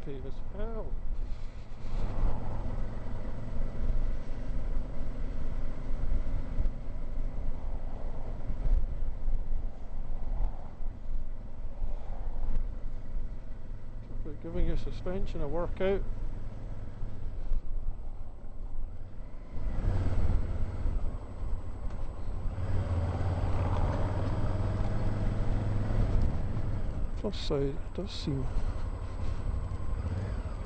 bumpy as hell. About giving your suspension a workout. Plus side, it does seem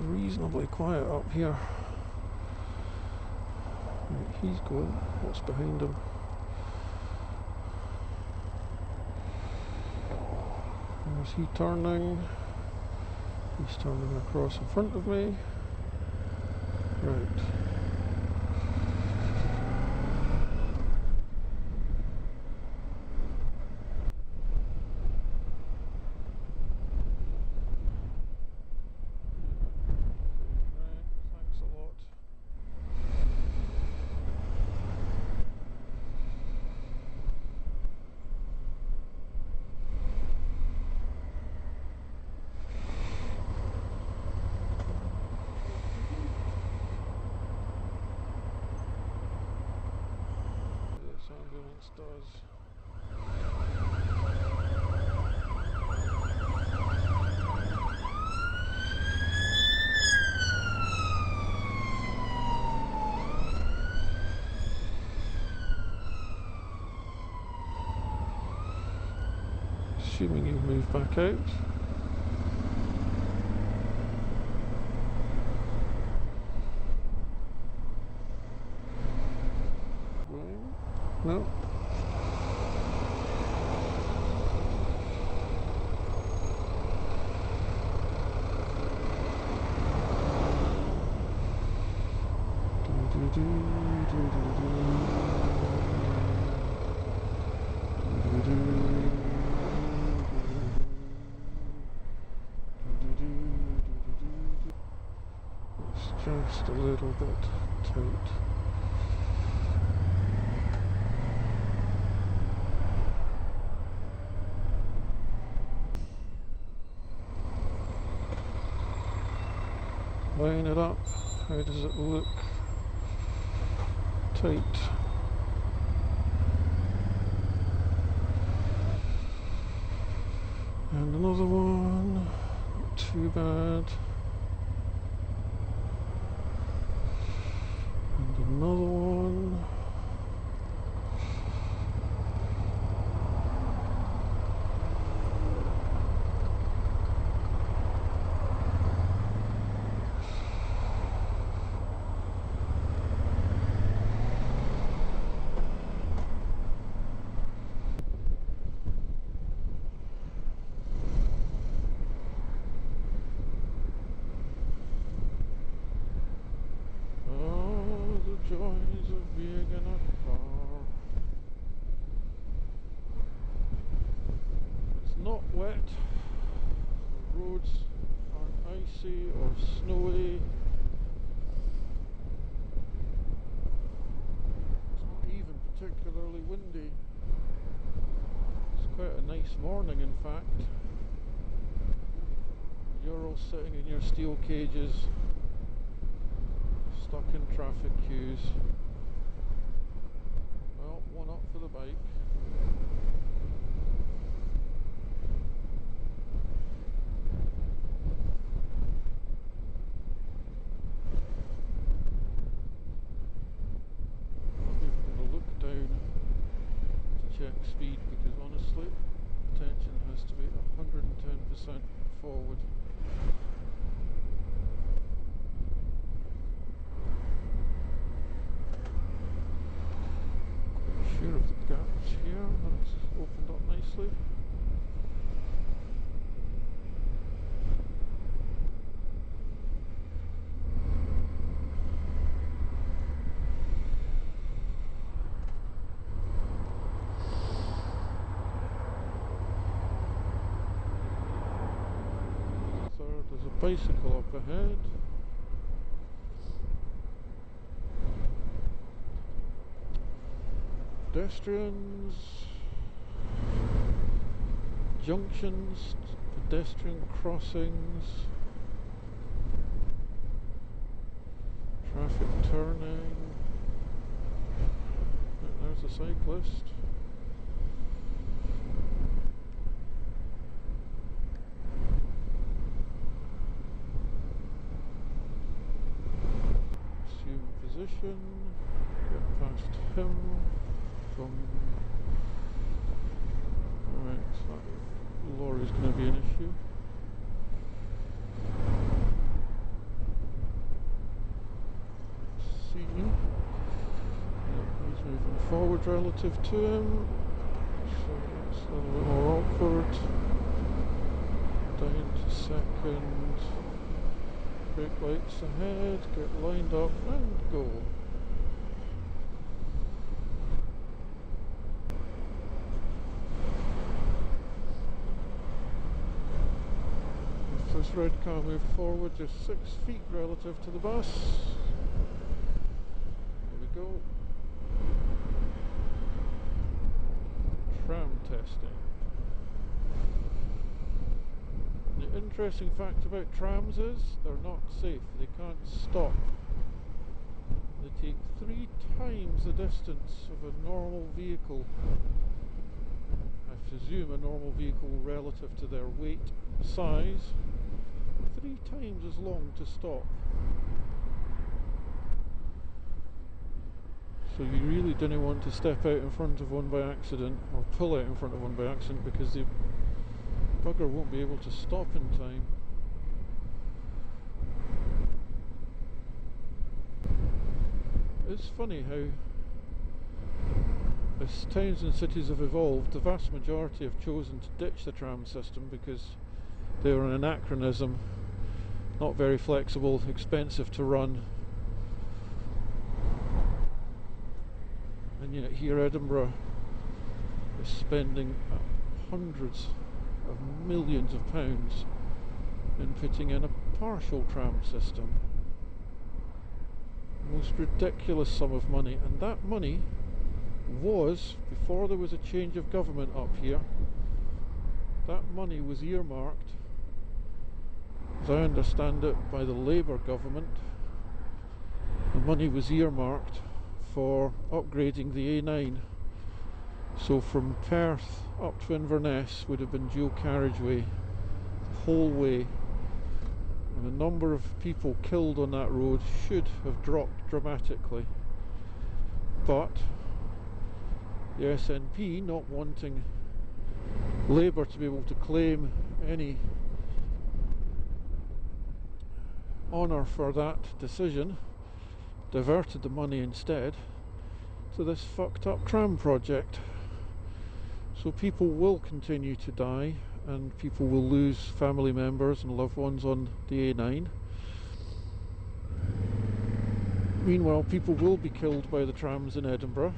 reasonably quiet up here. Right, he's going. What's behind him? Where's he turning? He's turning across in front of me. Right. Ambulance does. Assuming you move back out. No. It's just a little bit tight. Line it up. How does it look? Tight. And another one. Not too bad. And another one. Joys of being in a car. It's not wet, the roads aren't icy or snowy, it's not even particularly windy. It's quite a nice morning, in fact. You're all sitting in your steel cages, stuck in traffic queues. Well, one up for the bike. I'm even going to look down to check speed, because honestly, attention has to be 110% forward. Sure of the gaps here, that's opened up nicely. So there's a bicycle up ahead. Pedestrians, junctions, pedestrian crossings. Traffic turning. There's a cyclist. Assume position. Get past him. Alright, so that lorry's going to be an issue. See. He's moving forward relative to him. So that's a little bit more awkward. Down to second. Brake lights ahead. Get lined up and go. This red car moved forward just 6 feet relative to the bus. There we go. Tram testing. The interesting fact about trams is they're not safe. They can't stop. They take 3 times the distance of a normal vehicle. I presume a normal vehicle relative to their weight and size. 3 times as long to stop. So you really didn't want to step out in front of one by accident, or pull out in front of one by accident, because the bugger won't be able to stop in time. It's funny how, as towns and cities have evolved, the vast majority have chosen to ditch the tram system because they were an anachronism, not very flexible, expensive to run. And yet here Edinburgh is spending hundreds of millions of pounds in putting in a partial tram system. Most ridiculous sum of money, and that money was, before there was a change of government up here, that money was earmarked, as I understand it, by the Labour government. The money was earmarked for upgrading the A9. So from Perth up to Inverness would have been dual carriageway the whole way. And the number of people killed on that road should have dropped dramatically. But the SNP, not wanting Labour to be able to claim any honour for that decision, diverted the money instead to this fucked up tram project. So people will continue to die, and people will lose family members and loved ones on the A9. Meanwhile, people will be killed by the trams in Edinburgh.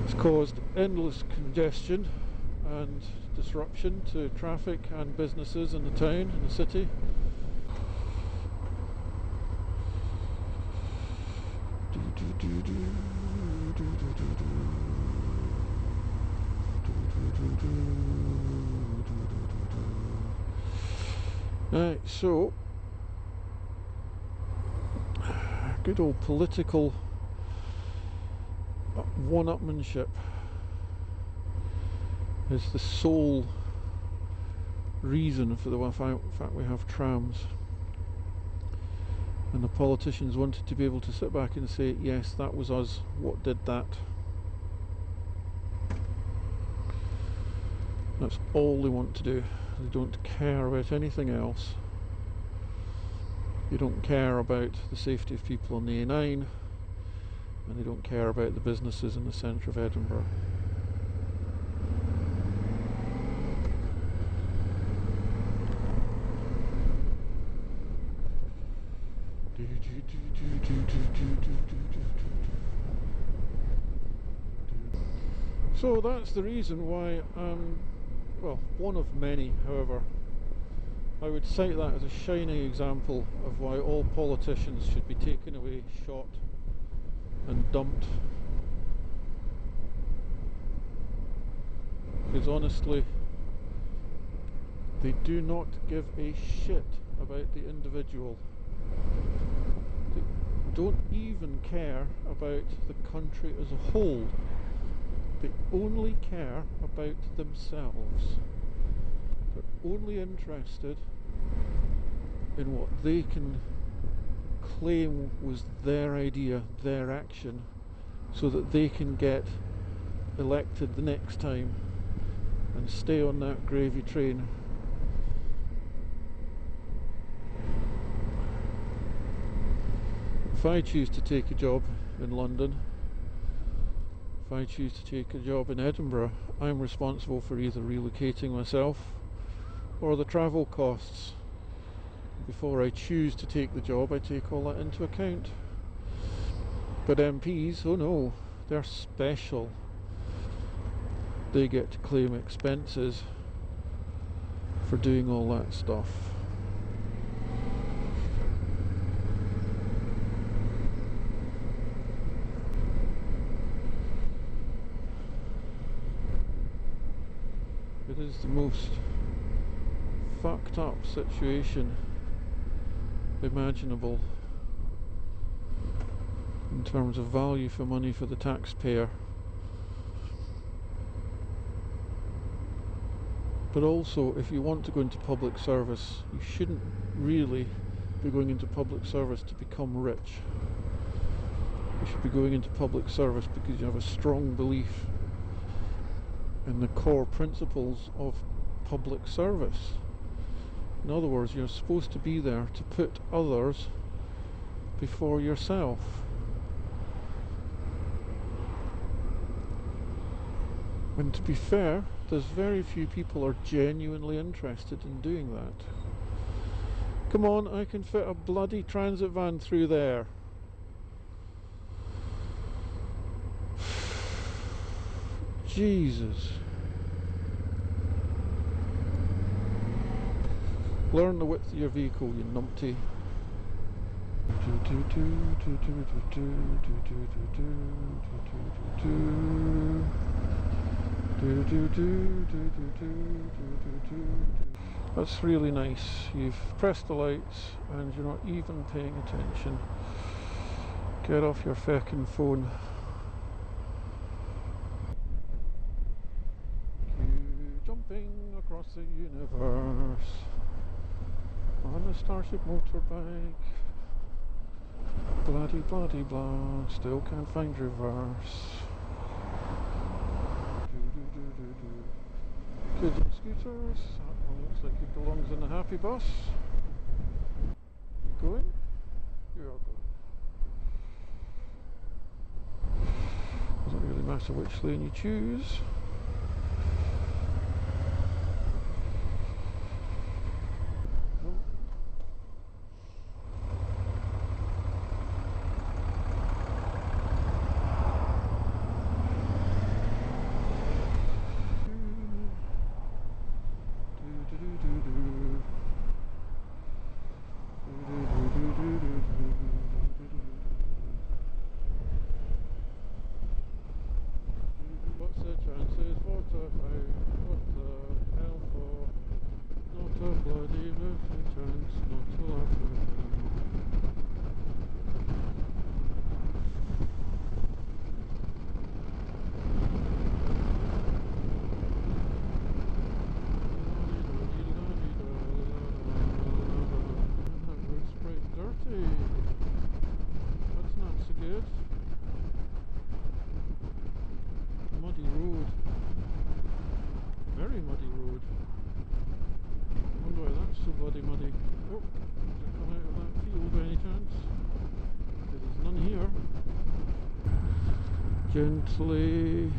It's caused endless congestion and disruption to traffic and businesses in the town, in the city. Right, so good old political one-upmanship is the sole reason for the fact we have trams. And the politicians wanted to be able to sit back and say, yes, that was us, what did that? That's all they want to do. They don't care about anything else. They don't care about the safety of people on the A9, and they don't care about the businesses in the centre of Edinburgh. So that's the reason why, well, one of many, however, I would cite that as a shining example of why all politicians should be taken away, shot and dumped. Because honestly, they do not give a shit about the individual. They don't even care about the country as a whole. They only care about themselves. They're only interested in what they can claim was their idea, their action, so that they can get elected the next time and stay on that gravy train. If I choose to take a job in London, if I choose to take a job in Edinburgh, I'm responsible for either relocating myself or the travel costs. Before I choose to take the job, I take all that into account. But MPs, oh no, they're special. They get to claim expenses for doing all that stuff. It is the most fucked up situation imaginable in terms of value for money for the taxpayer. But also, if you want to go into public service, you shouldn't really be going into public service to become rich. You should be going into public service because you have a strong belief in the core principles of public service. In other words, you're supposed to be there to put others before yourself. And to be fair, there's very few people are genuinely interested in doing that. Come on, I can fit a bloody transit van through there. Jesus. Learn the width of your vehicle, you numpty. That's really nice. You've pressed the lights and you're not even paying attention. Get off your feckin' phone. Jumping across the universe on a Starship motorbike. Bloody bloody blah, still can't find reverse. Kids on scooters, that one looks like it belongs in the happy bus. Going? You are going. Doesn't really matter which lane you choose. Gently